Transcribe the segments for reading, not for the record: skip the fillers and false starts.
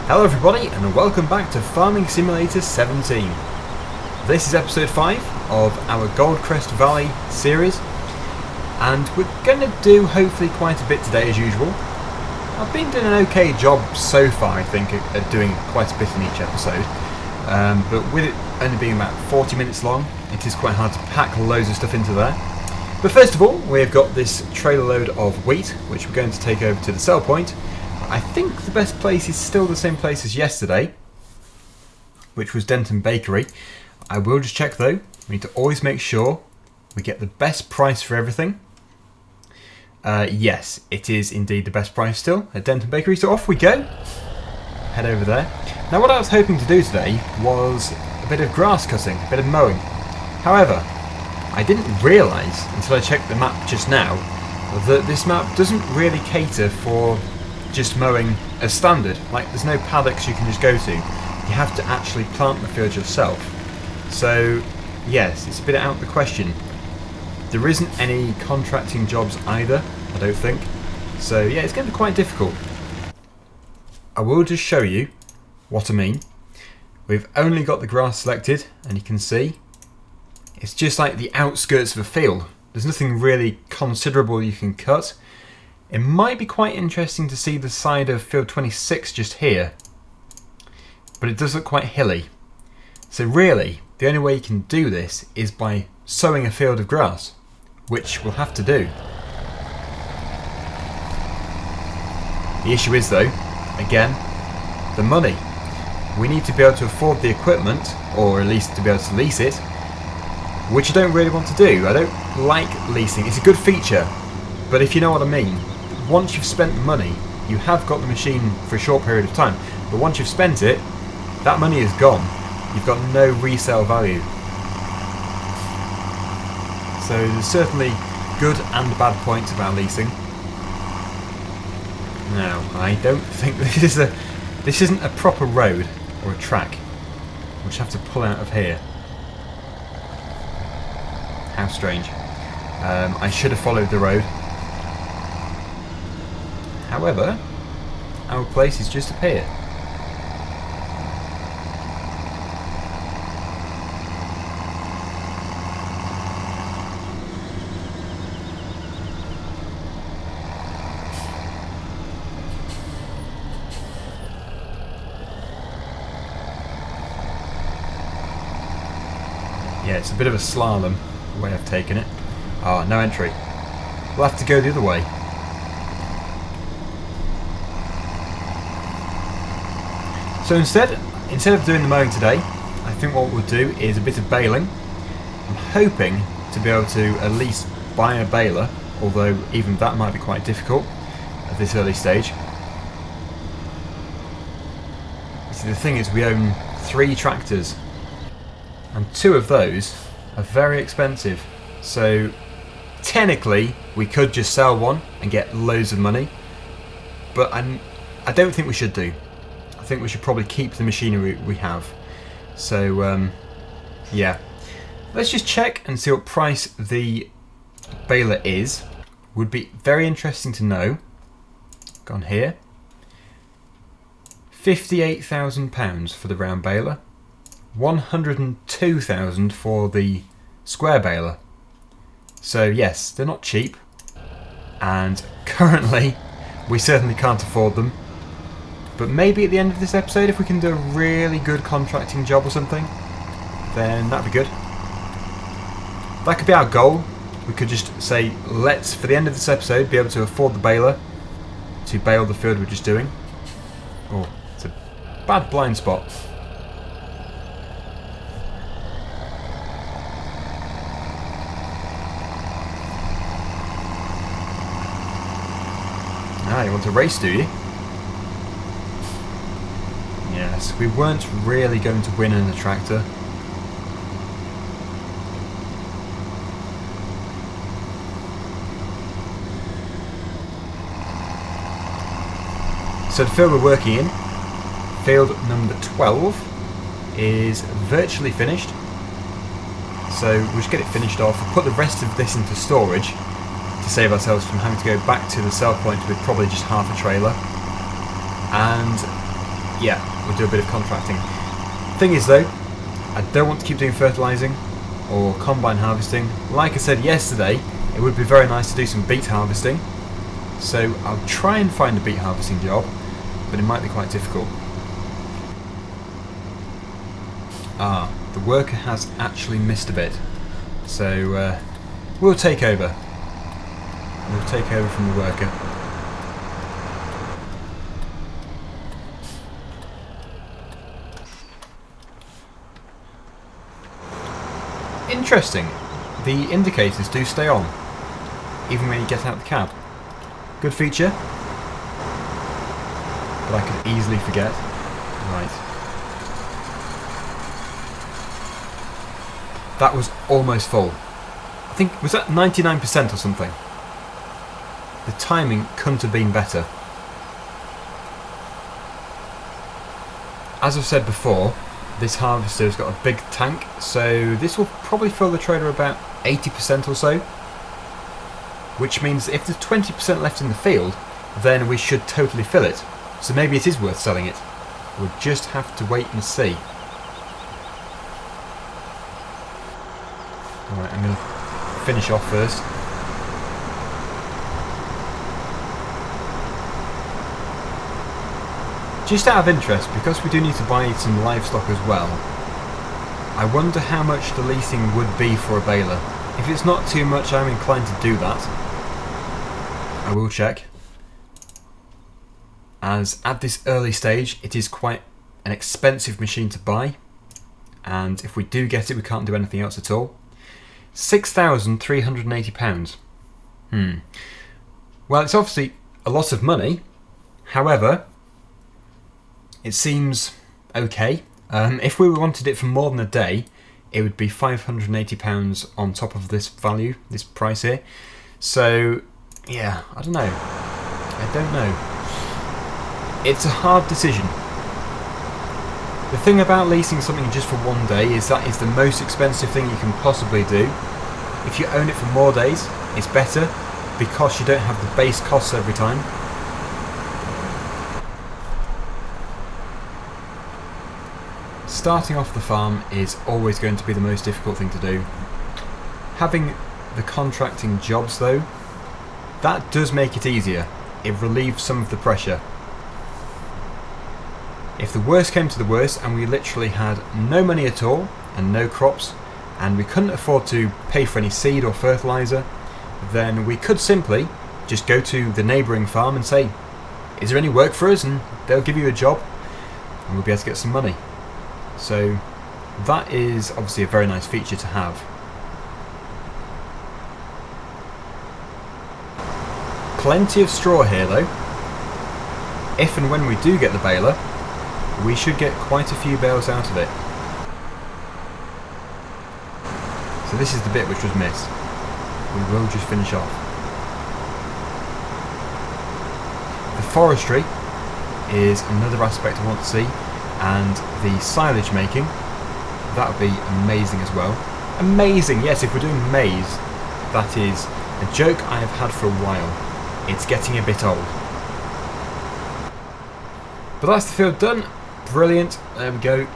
Hello everybody and welcome back to Farming Simulator 17. This is episode 5 of our Goldcrest Valley series, and we're going to do hopefully quite a bit today as usual. I've been doing an okay job so far, I think, at doing quite a bit in each episode, but with it only being about 40 minutes long, it is quite hard to pack loads of stuff into there. But first of all, we've got this trailer load of wheat, which we're going to take over to the sell point. I think the best place is still the same place as yesterday, which was Denton Bakery. I will just check though. We need to always make sure we get the best price for everything. Yes, it is indeed the best price still at Denton Bakery, so off we go. Head over there. Now what I was hoping to do today was a bit of grass cutting, a bit of mowing. However, I didn't realise until I checked the map just now that this map doesn't really cater for just mowing as standard. Like, there's no paddocks you can just go to. You have to actually plant the field yourself. So yes, it's a bit out of the question. There isn't any contracting jobs either, I don't think. So yeah, it's going to be quite difficult. I will just show you what I mean. We've only got the grass selected, and you can see it's just like the outskirts of a field. There's nothing really considerable you can cut. It might be quite interesting to see the side of field 26 just here, but it does look quite hilly. So really, the only way you can do this is by sowing a field of grass, which we'll have to do. The issue is though, again, the money. We need to be able to afford the equipment, or at least to be able to lease it, which I don't really want to do. I don't like leasing. It's a good feature, but if you know what I mean, once you've spent the money, you have got the machine for a short period of time, but once you've spent it, that money is gone. You've got no resale value. So there's certainly good and bad points about leasing. Now, I don't think this isn't a proper road or a track. We'll just have to pull out of here. How strange. I should have followed the road. However, our place is just up here. Yeah, it's a bit of a slalom, the way I've taken it. Ah, no entry. We'll have to go the other way. So instead of doing the mowing today, I think what we'll do is a bit of baling. I'm hoping to be able to at least buy a baler, although even that might be quite difficult at this early stage. See, the thing is, we own 3 tractors, and 2 of those are very expensive. So technically, we could just sell one and get loads of money, but I don't think we should do. I think we should probably keep the machinery we have. So yeah, let's just check and see what price the baler is. Would be very interesting to know. Gone here. £58,000 for the round baler, 102,000 for the square baler. So yes, they're not cheap, and currently we certainly can't afford them. But maybe at the end of this episode, if we can do a really good contracting job or something, then that'd be good. That could be our goal. We could just say, let's, for the end of this episode, be able to afford the baler to bale the field we're just doing. Oh, it's a bad blind spot. Ah, you want to race, do you? Yes, we weren't really going to win in the tractor. So the field we're working in, field number 12, is virtually finished. So we'll just get it finished off. We'll put the rest of this into storage to save ourselves from having to go back to the sell point with probably just half a trailer. And yeah, we'll do a bit of contracting. Thing is though, I don't want to keep doing fertilising or combine harvesting. Like I said yesterday, it would be very nice to do some beet harvesting. So I'll try and find a beet harvesting job, but it might be quite difficult. Ah, the worker has actually missed a bit. So we'll take over. We'll take over from the worker. Interesting. The indicators do stay on, even when you get out of the cab. Good feature. But I could easily forget. Right. That was almost full. I think, was that 99% or something? The timing couldn't have been better. As I've said before, this harvester's got a big tank, so this will probably fill the trailer about 80% or so. Which means if there's 20% left in the field, then we should totally fill it. So maybe it is worth selling it. We'll just have to wait and see. Alright, I'm going to finish off first. Just out of interest, because we do need to buy some livestock as well, I wonder how much the leasing would be for a baler. If it's not too much, I'm inclined to do that. I will check. As at this early stage, it is quite an expensive machine to buy. And if we do get it, we can't do anything else at all. £6,380. Well, it's obviously a lot of money. However, it seems okay. If we wanted it for more than a day, it would be £580 on top of this value, this price here. So, yeah, I don't know. I don't know. It's a hard decision. The thing about leasing something just for one day is that it's the most expensive thing you can possibly do. If you own it for more days, it's better because you don't have the base costs every time. Starting off the farm is always going to be the most difficult thing to do. Having the contracting jobs though, that does make it easier. It relieves some of the pressure. If the worst came to the worst and we literally had no money at all and no crops and we couldn't afford to pay for any seed or fertiliser, then we could simply just go to the neighbouring farm and say, is there any work for us? And they'll give you a job and we'll be able to get some money. So that is obviously a very nice feature to have. Plenty of straw here though. If and when we do get the baler, we should get quite a few bales out of it. So this is the bit which was missed. We will just finish off. The forestry is another aspect I want to see, and the silage making, that would be amazing as well. Amazing, yes, if we're doing maize, that is a joke I have had for a while. It's getting a bit old. But that's the field done. Brilliant, there we go.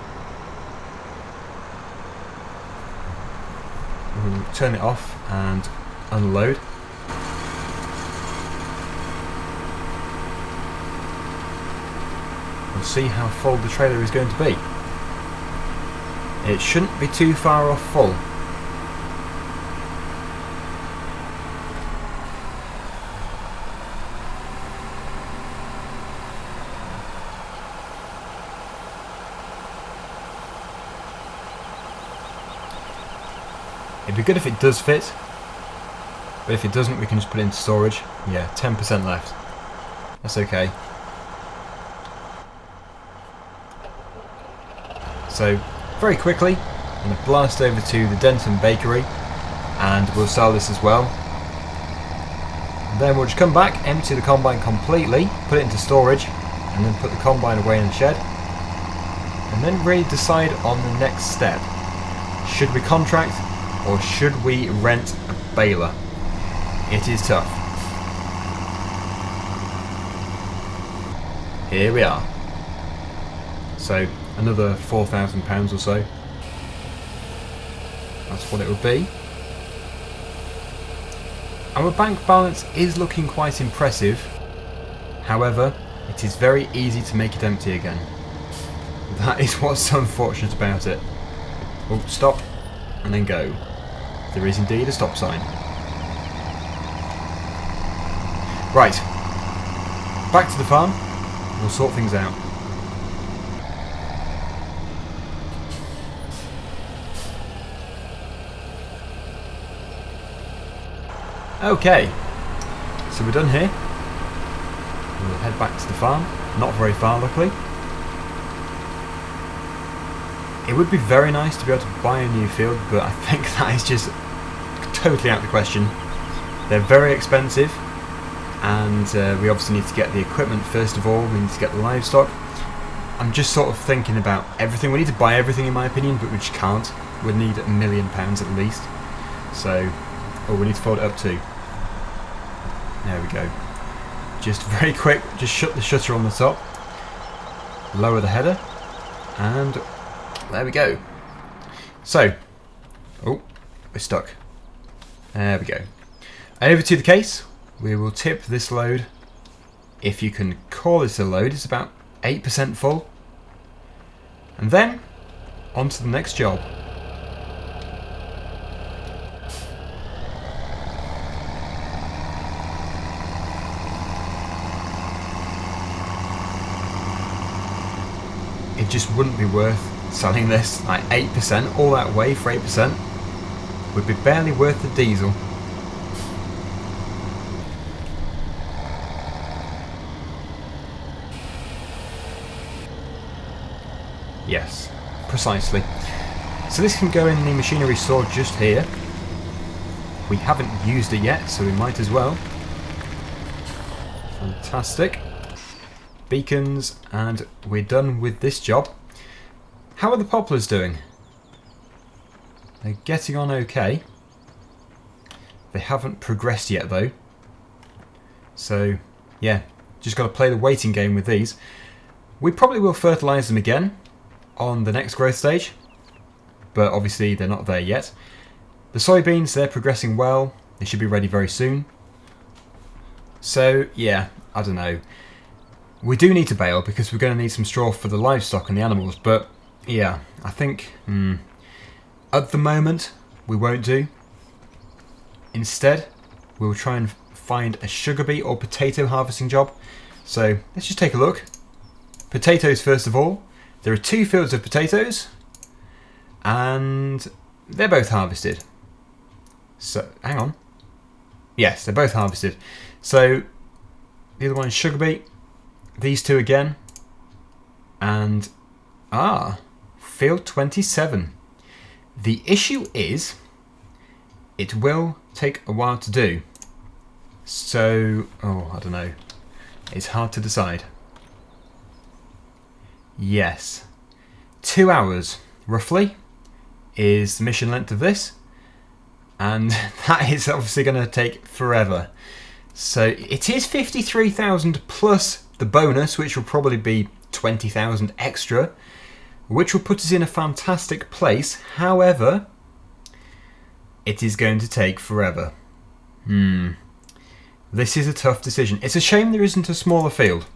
We'll turn it off and unload. We'll see how full the trailer is going to be. It shouldn't be too far off full. It'd be good if it does fit, but if it doesn't we can just put it into storage. Yeah, 10% left. That's okay. So, very quickly, I'm going to blast over to the Denton Bakery and we'll sell this as well. And then we'll just come back, empty the combine completely, put it into storage, and then put the combine away in the shed. And then really decide on the next step. Should we contract? Or should we rent a baler? It is tough. Here we are. So another £4,000 or so. That's what it would be. Our bank balance is looking quite impressive. However, it is very easy to make it empty again. That is what's so unfortunate about it. Oh, stop, and then go. There is indeed a stop sign. Right, back to the farm. We'll sort things out. Okay, so we're done here. We'll head back to the farm. Not very far, luckily. It would be very nice to be able to buy a new field, but I think that is just totally out of the question. They're very expensive, and we obviously need to get the equipment first of all. We need to get the livestock. I'm just sort of thinking about everything. We need to buy everything, in my opinion, but we just can't. We'd need £1 million at least. So, oh, we need to fold it up too. There we go. Just very quick, just shut the shutter on the top, lower the header, and there we go. So, oh, we're stuck. There we go. Over to the case. We will tip this load, if you can call it a load. It's about 8% full. And then, on to the next job. It just wouldn't be worth selling this. Like 8%, all that way for 8%, would be barely worth the diesel. Yes, precisely. So this can go in the machinery store just here. We haven't used it yet, so we might as well. Fantastic. Beacons, and we're done with this job. How are the poplars doing? They're getting on okay. They haven't progressed yet though. So yeah, just got to play the waiting game with these. We probably will fertilise them again on the next growth stage, but obviously they're not there yet. The soybeans, they're progressing well. They should be ready very soon. So yeah, I don't know. We do need to bale because we're going to need some straw for the livestock and the animals, but yeah, I think at the moment we won't do. Instead, we'll try and find a sugar beet or potato harvesting job. So let's just take a look. Potatoes first of all. There are 2 fields of potatoes and they're both harvested. So, hang on. Yes, they're both harvested. So the other one is sugar beet. These 2 again, and field 27. The issue is, it will take a while to do. So, I don't know. It's hard to decide. Yes, 2 hours roughly is the mission length of this, and that is obviously going to take forever. So it is 53,000 plus the bonus, which will probably be 20,000 extra, which will put us in a fantastic place. However, it is going to take forever. This is a tough decision. It's a shame there isn't a smaller field.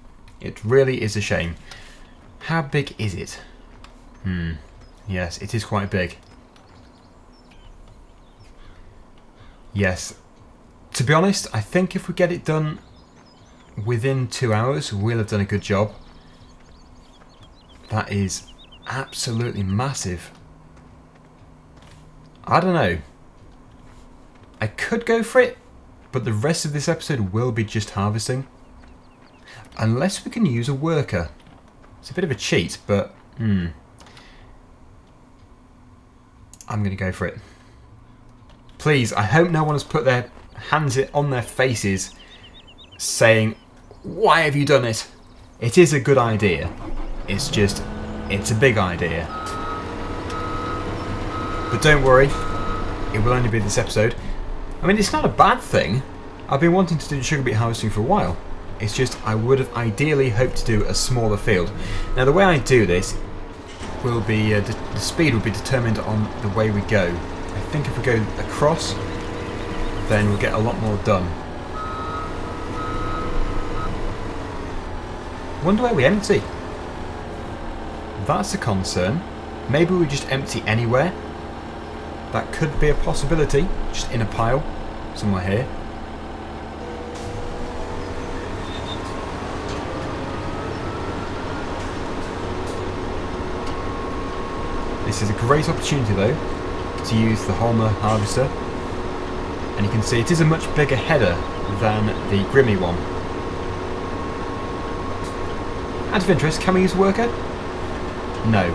It really is a shame. How big is it? Yes, it is quite big. Yes. To be honest, I think if we get it done within 2 hours, we'll have done a good job. That is absolutely massive. I don't know. I could go for it, but the rest of this episode will be just harvesting. Unless we can use a worker. It's a bit of a cheat, but I'm going to go for it. Please, I hope no one has put their hands on their faces saying, "Why have you done it?" It is a good idea. It's just, it's a big idea. But don't worry, it will only be this episode. I mean, it's not a bad thing. I've been wanting to do sugar beet harvesting for a while. It's just I would have ideally hoped to do a smaller field. Now the way I do this will be, the speed will be determined on the way we go. I think if we go across, then we'll get a lot more done. Wonder where we empty? That's a concern. Maybe we just empty anywhere. That could be a possibility, just in a pile, somewhere here. This is a great opportunity though, to use the HOLMER harvester. And you can see it is a much bigger header than the Grimmy one. Out of interest, can we use a worker? No.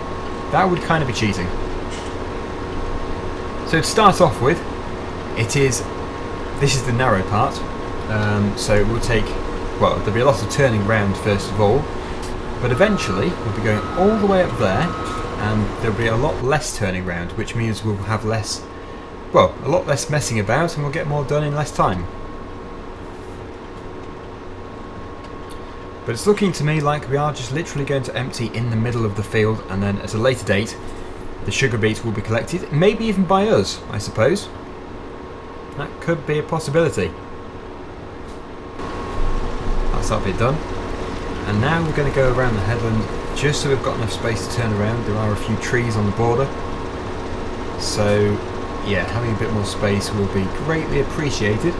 That would kind of be cheating. So to start off with, this is the narrow part, so it will take, well, there'll be a lot of turning round first of all, but eventually we'll be going all the way up there, and there'll be a lot less turning round, which means we'll have less, well, a lot less messing about, and we'll get more done in less time. But it's looking to me like we are just literally going to empty in the middle of the field, and then at a later date the sugar beet will be collected, maybe even by us, I suppose. That could be a possibility. That's that bit done. And now we're going to go around the headland just so we've got enough space to turn around. There are a few trees on the border, so yeah, having a bit more space will be greatly appreciated.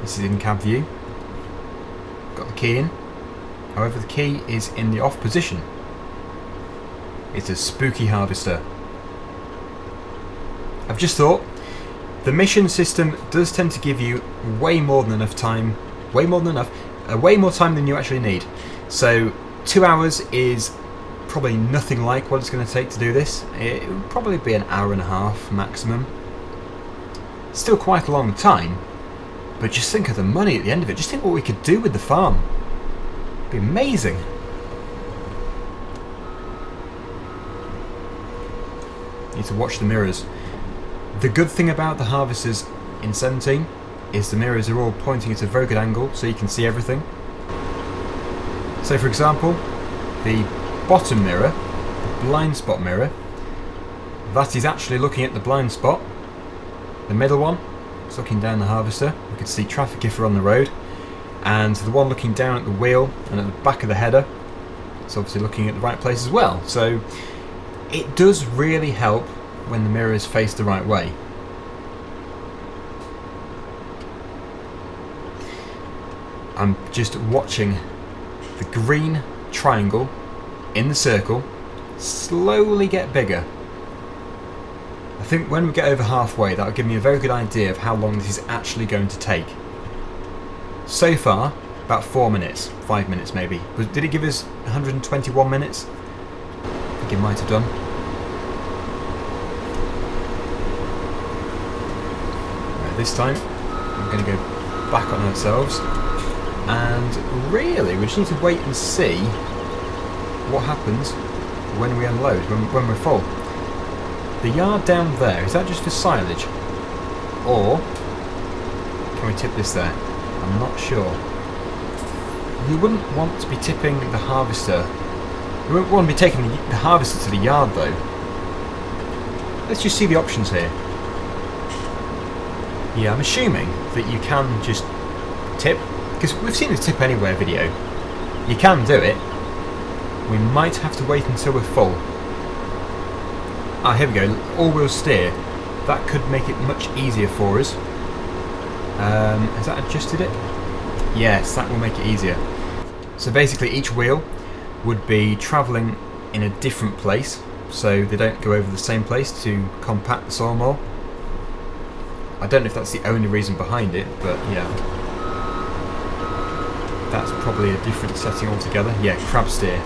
This is in cab view. Got the key in. However, the key is in the off position. It's a spooky harvester. I've just thought, the mission system does tend to give you way more than enough time, way more time than you actually need. So 2 hours is probably nothing like what it's going to take to do this. It will probably be an hour and a half maximum. Still quite a long time, but just think of the money at the end of it. Just think what we could do with the farm. It'd be amazing. Need to watch the mirrors. The good thing about the harvesters in 17 is the mirrors are all pointing at a very good angle, so you can see everything. So for example, the bottom mirror, the blind spot mirror, that is actually looking at the blind spot. The middle one is looking down the harvester. You can see traffic if we're on the road. And the one looking down at the wheel and at the back of the header, it's obviously looking at the right place as well. So it does really help when the mirror is faced the right way. I'm just watching the green triangle in the circle slowly get bigger. I think when we get over halfway, that'll give me a very good idea of how long this is actually going to take. So far, about 4 minutes, 5 minutes maybe. Did it give us 121 minutes? I think it might have done. Right, this time, I'm going to go back on ourselves. And really, we just need to wait and see what happens when we unload, when we're full. The yard down there, is that just for silage? Or can we tip this there? I'm not sure. You wouldn't want to be tipping the harvester. You wouldn't want to be taking the harvester to the yard though. Let's just see the options here. Yeah, I'm assuming that you can just tip, because we've seen the tip anywhere video. You can do it. We might have to wait until we're full. Ah, here we go. All-wheel steer. That could make it much easier for us. Has that adjusted it? Yes, that will make it easier. So basically each wheel would be travelling in a different place, so they don't go over the same place to compact the soil more. I don't know if that's the only reason behind it, but yeah. That's probably a different setting altogether. Yeah, crab steer,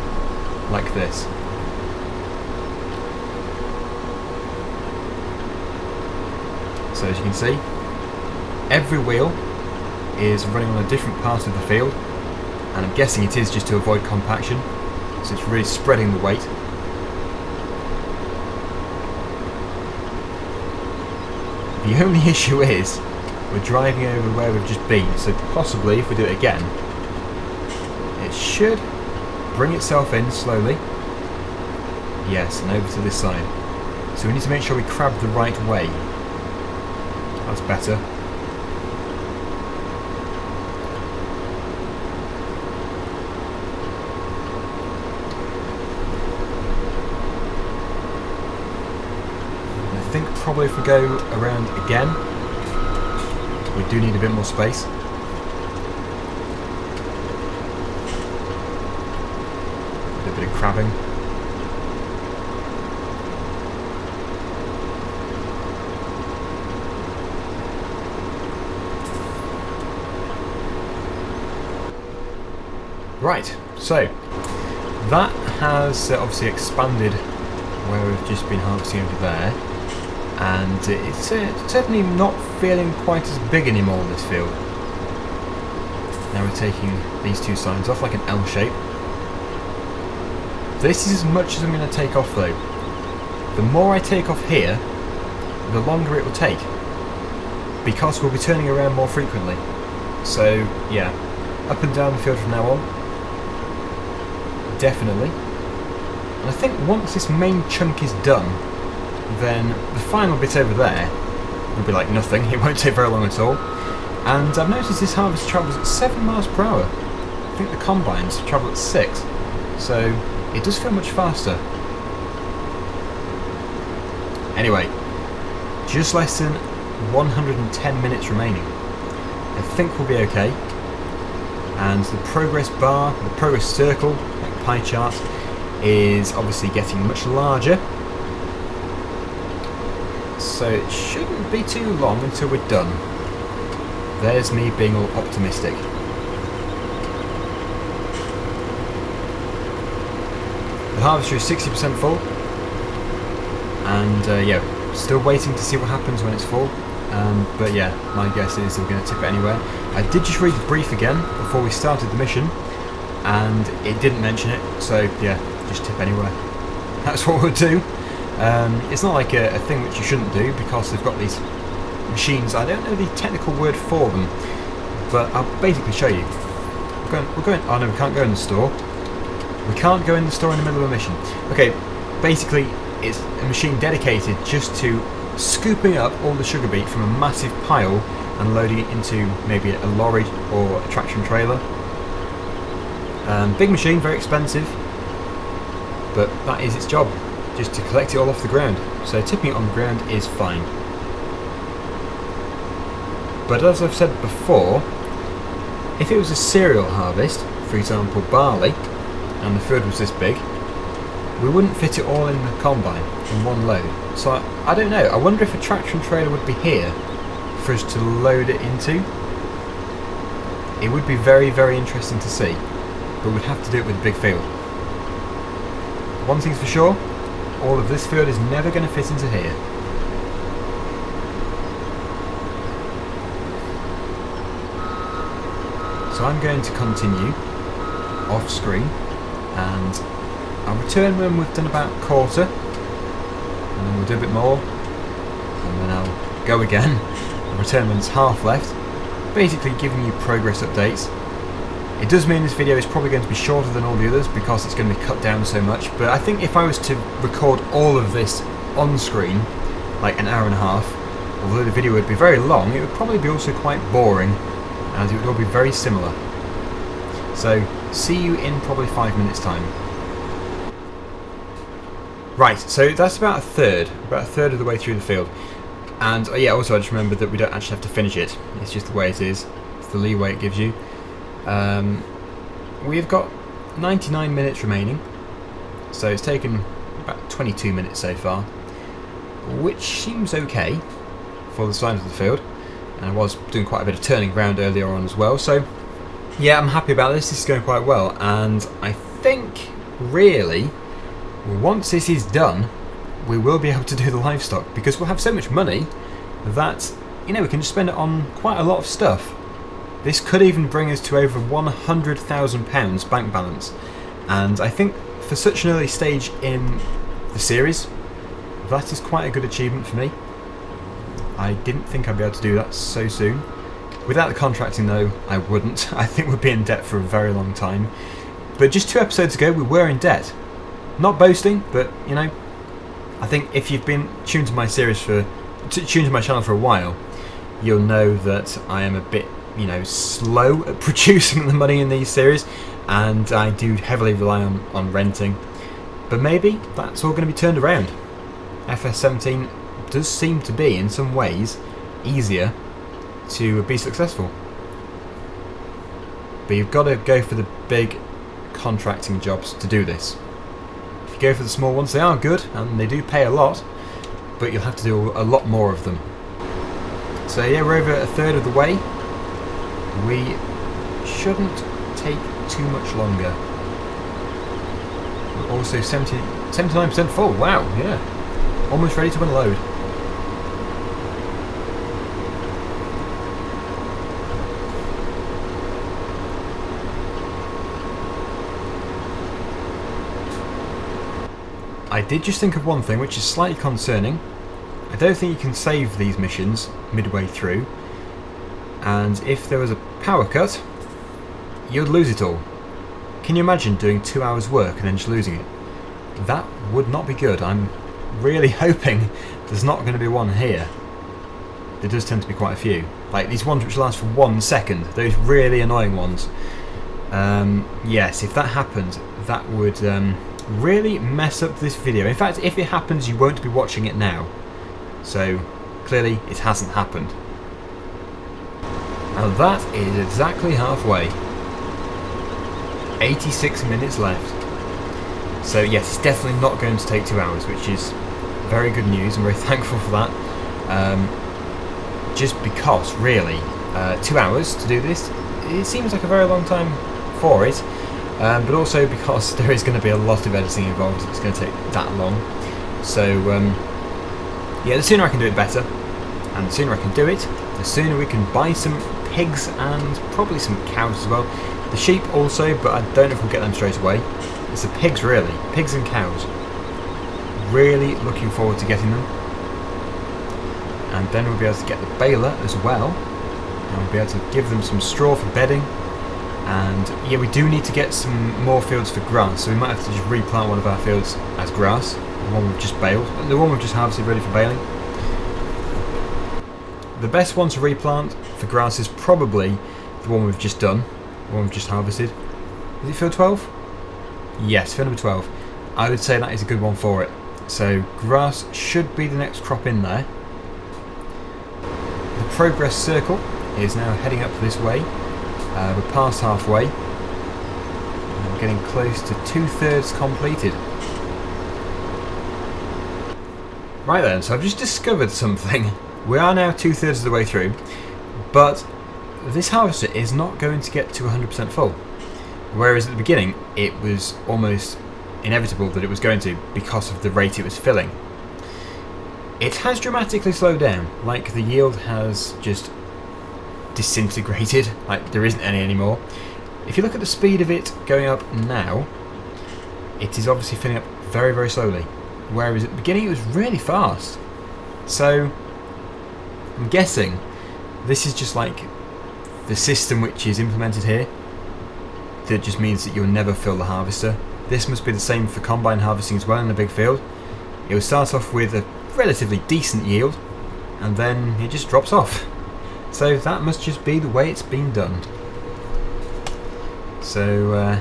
like this. So as you can see, every wheel is running on a different part of the field, and I'm guessing it is just to avoid compaction, so it's really spreading the weight. The only issue is we're driving over where we've just been, so possibly if we do it again, it should bring itself in slowly. Yes, and over to this side. So we need to make sure we crab the right way. That's better. I think probably if we go around again, we do need a bit more space. A bit of crabbing. Right, so that has obviously expanded where we've just been harvesting over there, and it's certainly not feeling quite as big anymore, this field. Now we're taking these two signs off like an L shape. This is as much as I'm going to take off though. The more I take off here, the longer it will take, because we'll be turning around more frequently. So yeah, up and down the field from now on. Definitely. And I think once this main chunk is done, then the final bit over there will be like nothing. It won't take very long at all. And I've noticed this harvest travels at 7 miles per hour. I think the combines travel at 6. So it does feel much faster. Anyway, just less than 110 minutes remaining. I think we'll be okay. And the progress bar, the progress circle, pie chart, is obviously getting much larger, so it shouldn't be too long until we're done. There's me being all optimistic. The harvester is 60% full, and yeah, still waiting to see what happens when it's full. But yeah, my guess is we're going to tip it anywhere. I did just read the brief again before we started the mission, and it didn't mention it, so yeah, just tip anywhere. That's what we'll do. It's not like a thing which you shouldn't do, because they've got these machines. I don't know the technical word for them, but I'll basically show you. We're going. Oh no, we can't go in the store. We can't go in the store in the middle of a mission. Okay, basically it's a machine dedicated just to scooping up all the sugar beet from a massive pile and loading it into maybe a lorry or a traction trailer. Big machine, very expensive, but that is its job, just to collect it all off the ground. So tipping it on the ground is fine. But as I've said before, if it was a cereal harvest, for example barley, and the field was this big, we wouldn't fit it all in the combine in one load. So I don't know, I wonder if a traction trailer would be here for us to load it into. It would be very, very interesting to see, but we'd have to do it with a big field. One thing's for sure, all of this field is never going to fit into here. So I'm going to continue off screen, and I'll return when we've done about a quarter, and then we'll do a bit more, and then I'll go again and return when it's half left, basically giving you progress updates. It does mean this video is probably going to be shorter than all the others because it's going to be cut down so much, but I think if I was to record all of this on screen, like an hour and a half, although the video would be very long, it would probably be also quite boring, and it would all be very similar. So, see you in probably 5 minutes time. Right, so that's about a third of the way through the field. And yeah, also I just remembered that we don't actually have to finish it, it's just the way it is, it's the leeway it gives you. We've got 99 minutes remaining, so it's taken about 22 minutes so far, which seems okay for the size of the field, and I was doing quite a bit of turning around earlier on as well, so yeah, I'm happy about this. This is going quite well, and I think really once this is done we will be able to do the livestock, because we'll have so much money that, you know, we can just spend it on quite a lot of stuff. This could even bring us to over £100,000 bank balance, and I think for such an early stage in the series, that is quite a good achievement for me. I didn't think I'd be able to do that so soon. Without the contracting though, I wouldn't. I think we'd be in debt for a very long time. But just 2 episodes ago, we were in debt. Not boasting, but you know, I think if you've been tuned to my tuned to my channel for a while, you'll know that I am a bit, you know, slow at producing the money in these series, and I do heavily rely on renting. But maybe that's all going to be turned around. FS17 does seem to be, in some ways, easier to be successful. But you've got to go for the big contracting jobs to do this. If you go for the small ones, they are good and they do pay a lot, but you'll have to do a lot more of them. So yeah, we're over a third of the way. We shouldn't take too much longer. We're also 79% full. Wow, yeah. Almost ready to unload. I did just think of one thing which is slightly concerning. I don't think you can save these missions midway through, and if there was a power cut, you'd lose it all. Can you imagine doing 2 hours work and then just losing it? That would not be good. I'm really hoping there's not going to be one here. There does tend to be quite a few. Like these ones which last for 1 second, those really annoying ones. Yes, if that happened, that would really mess up this video. In fact, if it happens, you won't be watching it now. So, clearly, it hasn't happened. And that is exactly halfway. 86 minutes left. So yes, it's definitely not going to take 2 hours, which is very good news. I'm very thankful for that. Just because, really, 2 hours to do this, it seems like a very long time for it. But also because there is going to be a lot of editing involved, it's going to take that long. So yeah, the sooner I can do it better, and the sooner I can do it, the sooner we can buy some pigs and probably some cows as well. The sheep also, but I don't know if we'll get them straight away. It's the pigs really, pigs and cows. Really looking forward to getting them. And then we'll be able to get the baler as well, and we'll be able to give them some straw for bedding. And yeah, we do need to get some more fields for grass, so we might have to just replant one of our fields as grass, the one we've just baled, and the one we've just harvested ready for baling. The best one to replant for grass is probably the one we've just done, the one we've just harvested. Is it field 12? Yes, field number 12. I would say that is a good one for it. So grass should be the next crop in there. The progress circle is now heading up this way. We're past halfway. We're getting close to 2/3 completed. Right then, so I've just discovered something. We are now 2/3 of the way through, but this harvester is not going to get to 100% full. Whereas at the beginning, it was almost inevitable that it was going to because of the rate it was filling. It has dramatically slowed down, like the yield has just disintegrated, like there isn't any anymore. If you look at the speed of it going up now, it is obviously filling up very, very slowly. Whereas at the beginning it was really fast. So I'm guessing this is just like the system which is implemented here. That just means that you'll never fill the harvester. This must be the same for combine harvesting as well in the big field. It will start off with a relatively decent yield, and then it just drops off. So that must just be the way it's been done. So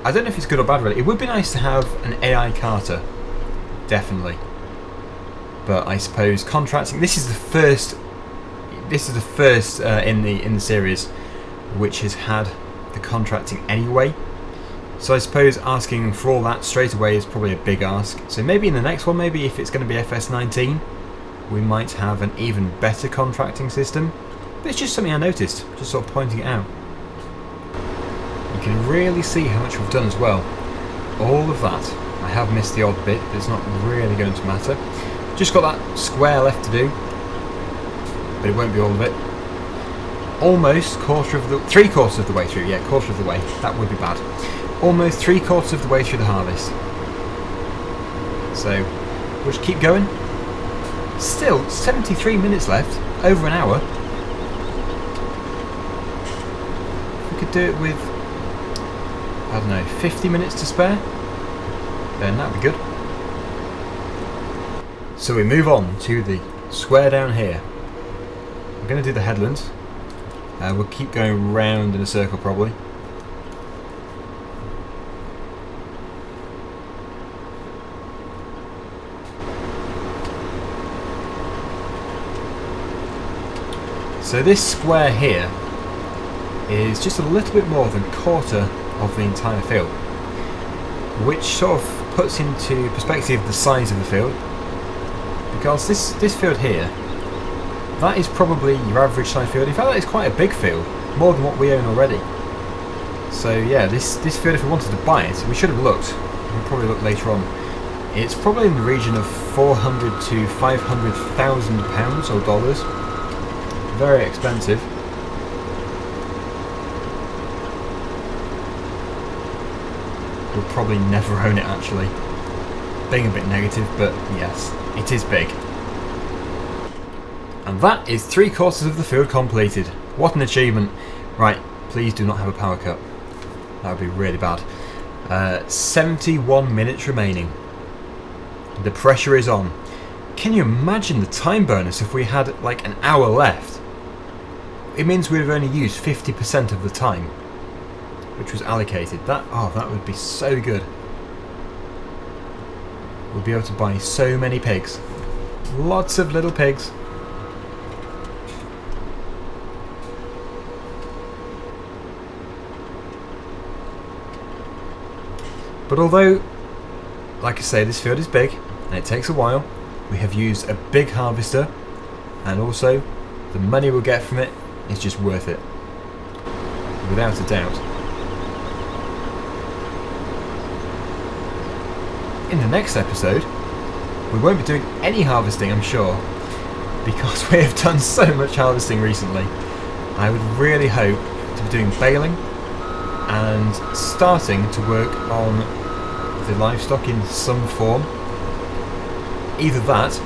I don't know if it's good or bad really. It would be nice to have an AI carter, definitely. But I suppose contracting. This is the first. This is the first in the series which has had the contracting anyway. So I suppose asking for all that straight away is probably a big ask. So maybe in the next one, maybe if it's going to be FS19. We might have an even better contracting system. But it's just something I noticed, just sort of pointing it out. You can really see how much we've done as well. All of that. I have missed the odd bit, but it's not really going to matter. Just got that square left to do. But it won't be all of it. Almost three-quarters of the way through. Yeah, quarter of the way. That would be bad. Almost 3/4 of the way through the harvest. So, we'll just keep going. Still, 73 minutes left, over an hour. We could do it with, I don't know, 50 minutes to spare, then that'd be good. So we move on to the square down here. We're going to do the headlands. We'll keep going round in a circle probably. So this square here is just a little bit more than a quarter of the entire field, which sort of puts into perspective the size of the field, because this field here, that is probably your average size field. In fact, that is quite a big field, more than what we own already. So yeah, this field, if we wanted to buy it, we should have looked. We'll probably look later on. It's probably in the region of 400 to 500,000 pounds or dollars. Very expensive. We'll probably never own it actually. Being a bit negative, but yes, it is big. And that is 3/4 of the field completed. What an achievement. Right, please do not have a power cut. That would be really bad. 71 minutes remaining. The pressure is on. Can you imagine the time bonus if we had like an hour left? It means we'd have only used 50% of the time which was allocated. That would be so good. We'll be able to buy so many pigs. Lots of little pigs. But although, like I say, this field is big and it takes a while, we have used a big harvester, and also the money we'll get from it is just worth it, without a doubt. In the next episode, we won't be doing any harvesting, I'm sure, because we have done so much harvesting recently. I would really hope to be doing baling and starting to work on the livestock in some form. Either that,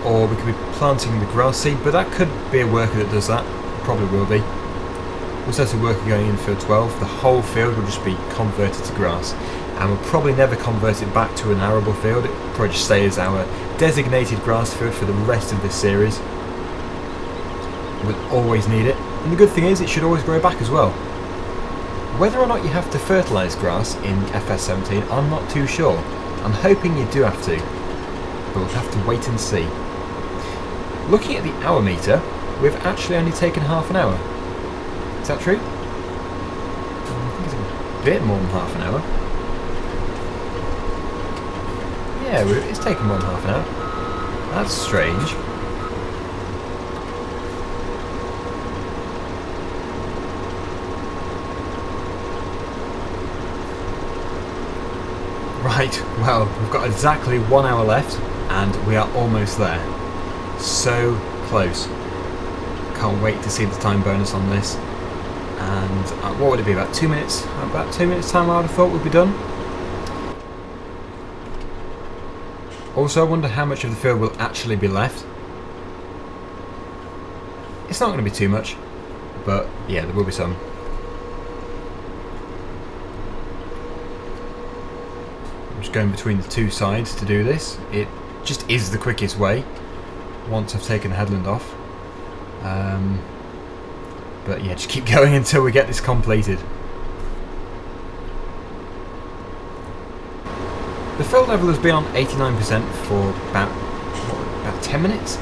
or we could be planting the grass seed, but that could be a worker that does that. Probably will be. We'll set a worker going in field 12. The whole field will just be converted to grass, and we'll probably never convert it back to an arable field. It will probably just stay as our designated grass field for the rest of this series. We'll always need it, and the good thing is it should always grow back as well. Whether or not you have to fertilise grass in FS17, I'm not too sure. I'm hoping you do have to, but we'll have to wait and see. Looking at the hour meter, we've actually only taken half an hour. Is that true? I think it's a bit more than half an hour. Yeah, it's taken more than half an hour. That's strange. Right, well, we've got exactly 1 hour left, and we are almost there. So close. Can't wait to see the time bonus on this. And what would it be, about 2 minutes? About 2 minutes time I would have thought we'd be done. Also, I wonder how much of the field will actually be left. It's not going to be too much, but yeah, there will be some. I'm just going between the two sides to do this. It just is the quickest way once I've taken the headland off. But yeah, just keep going until we get this completed. The fill level has been on 89% for about 10 minutes?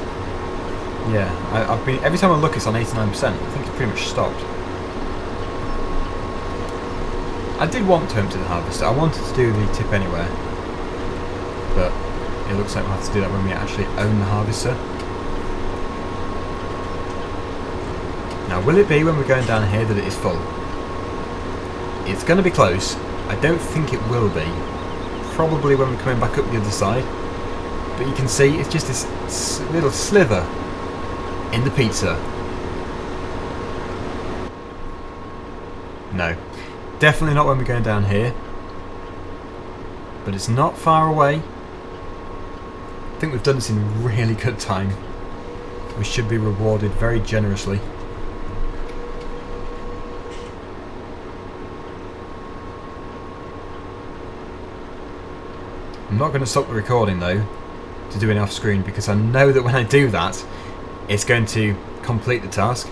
Yeah, I've been, every time I look it's on 89%. I think it's pretty much stopped. I did want to empty the harvester. I wanted to do the tip anywhere, but it looks like we'll have to do that when we actually own the harvester. Now, will it be when we're going down here that it is full? It's going to be close. I don't think it will be. Probably when we're coming back up the other side. But you can see it's just this little sliver in the pizza. No. Definitely not when we're going down here. But it's not far away. I think we've done this in really good time. We should be rewarded very generously. I'm not going to stop the recording though to do it off screen, because I know that when I do that it's going to complete the task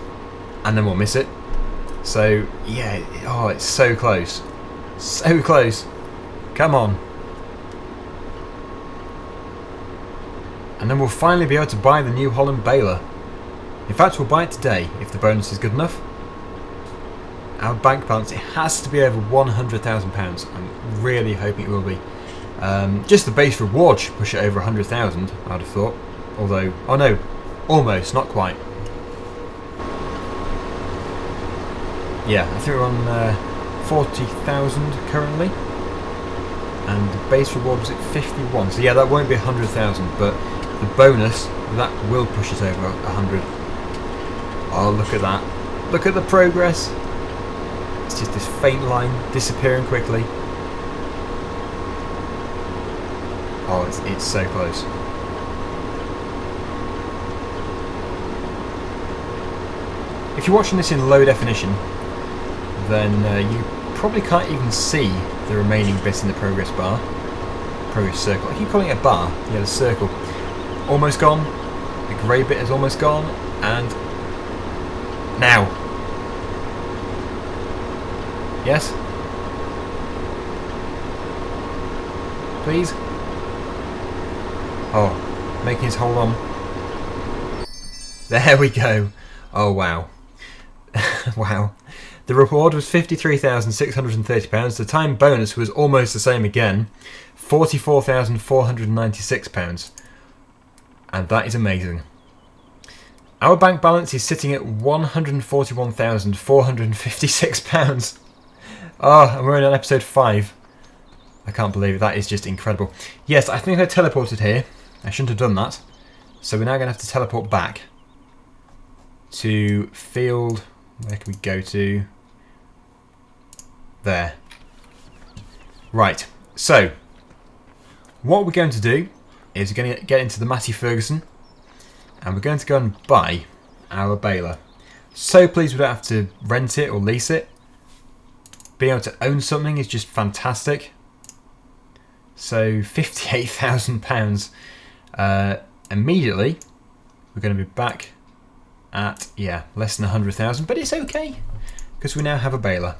and then we'll miss it. So yeah, oh, it's so close. So close. Come on. And then we'll finally be able to buy the new Holland baler. In fact, we'll buy it today if the bonus is good enough. Our bank balance, it has to be over £100,000. I'm really hoping it will be. Just the base reward should push it over 100,000, I'd have thought. Although, oh no, almost, not quite. Yeah, I think we're on 40,000 currently. And the base reward was at 51. So yeah, that won't be 100,000, but the bonus, that will push us over 100. Oh, look at that. Look at the progress. It's just this faint line disappearing quickly. Oh, it's so close. If you're watching this in low definition, then you probably can't even see the remaining bit in the progress bar. Progress circle. I keep calling it a bar. Yeah, the circle. Almost gone. The grey bit is almost gone. And now. Yes? Please? Oh, making us hold on. There we go. Oh, wow. Wow. The reward was £53,630. The time bonus was almost the same again. £44,496. And that is amazing. Our bank balance is sitting at £141,456. Oh, and we're in episode 5. I can't believe it. That is just incredible. Yes, I think I teleported here. I shouldn't have done that. So we're now going to have to teleport back to field. Where can we go to? There. Right. So what we're going to do is we're going to get into the Massey Ferguson and we're going to go and buy our baler. So pleased we don't have to rent it or lease it. Being able to own something is just fantastic. So £58,000. Immediately we're going to be back at, yeah, less than 100,000, but it's okay because we now have a baler.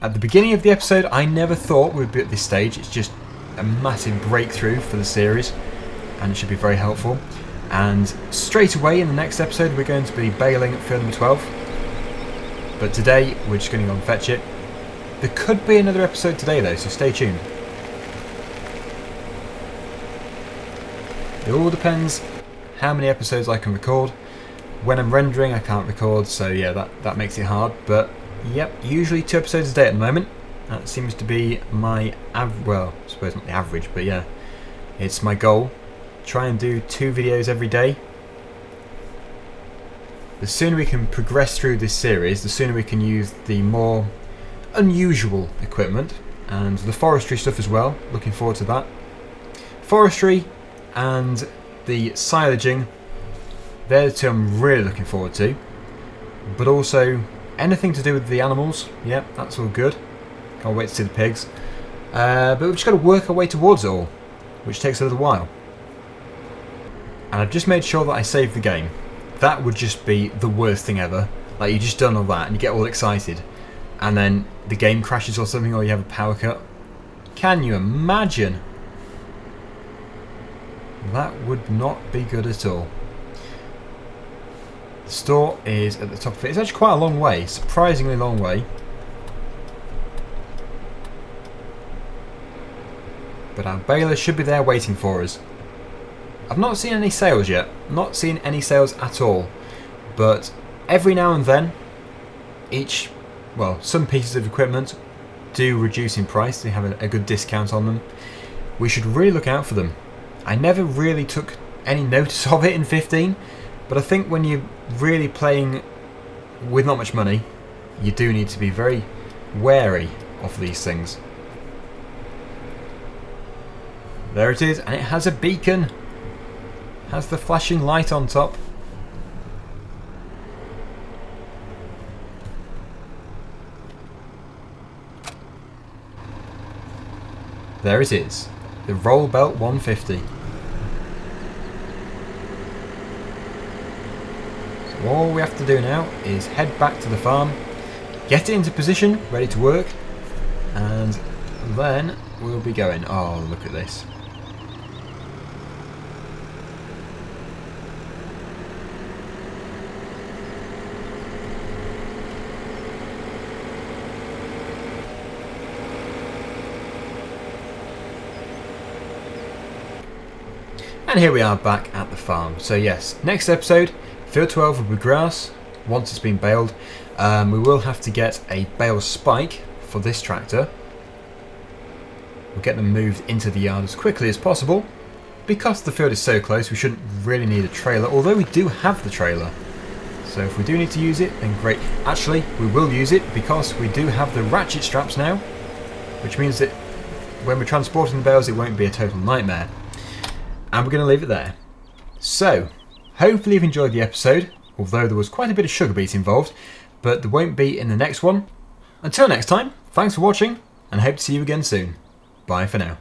At the beginning of the episode I never thought we'd be at this stage. It's just a massive breakthrough for the series and it should be very helpful. And straight away in the next episode we're going to be bailing at field number 12, but today we're just going to go and fetch it. There could be another episode today though, so stay tuned. It all depends how many episodes I can record. When I'm rendering I can't record, so yeah, that makes it hard. But yep, usually 2 episodes a day at the moment. That seems to be my well, I suppose not the average, but yeah, it's my goal. Try and do 2 videos every day. The sooner we can progress through this series, the sooner we can use the more unusual equipment and the forestry stuff as well. Looking forward to that. Forestry and the silaging, they're the 2 I'm really looking forward to. But also anything to do with the animals, yep, that's all good. Can't wait to see the pigs. But we've just got to work our way towards it all, which takes a little while. And I've just made sure that I save the game. That would just be the worst thing ever. Like, you just done all that and you get all excited and then the game crashes or something, or you have a power cut. Can you imagine? That would not be good at all. The store is at the top of it. It's actually quite a long way, surprisingly long way. But our baler should be there waiting for us. I've not seen any sales yet. Not seen any sales at all. But every now and then, some pieces of equipment do reduce in price. They have a good discount on them. We should really look out for them. I never really took any notice of it in 15, but I think when you're really playing with not much money, you do need to be very wary of these things. There it is, and it has a beacon. Has the flashing light on top. There it is, the Roll Belt 150. So all we have to do now is head back to the farm, get it into position, ready to work, and then we'll be going. Oh, look at this. And here we are back at the farm. So yes, next episode, field 12 will be grass once it's been baled. We will have to get a bale spike for this tractor. We'll get them moved into the yard as quickly as possible. Because the field is so close, we shouldn't really need a trailer, although we do have the trailer. So if we do need to use it, then great. Actually, we will use it because we do have the ratchet straps now, which means that when we're transporting the bales, it won't be a total nightmare. And we're going to leave it there. So, hopefully you've enjoyed the episode, although there was quite a bit of sugar beet involved, but there won't be in the next one. Until next time, thanks for watching, and hope to see you again soon. Bye for now.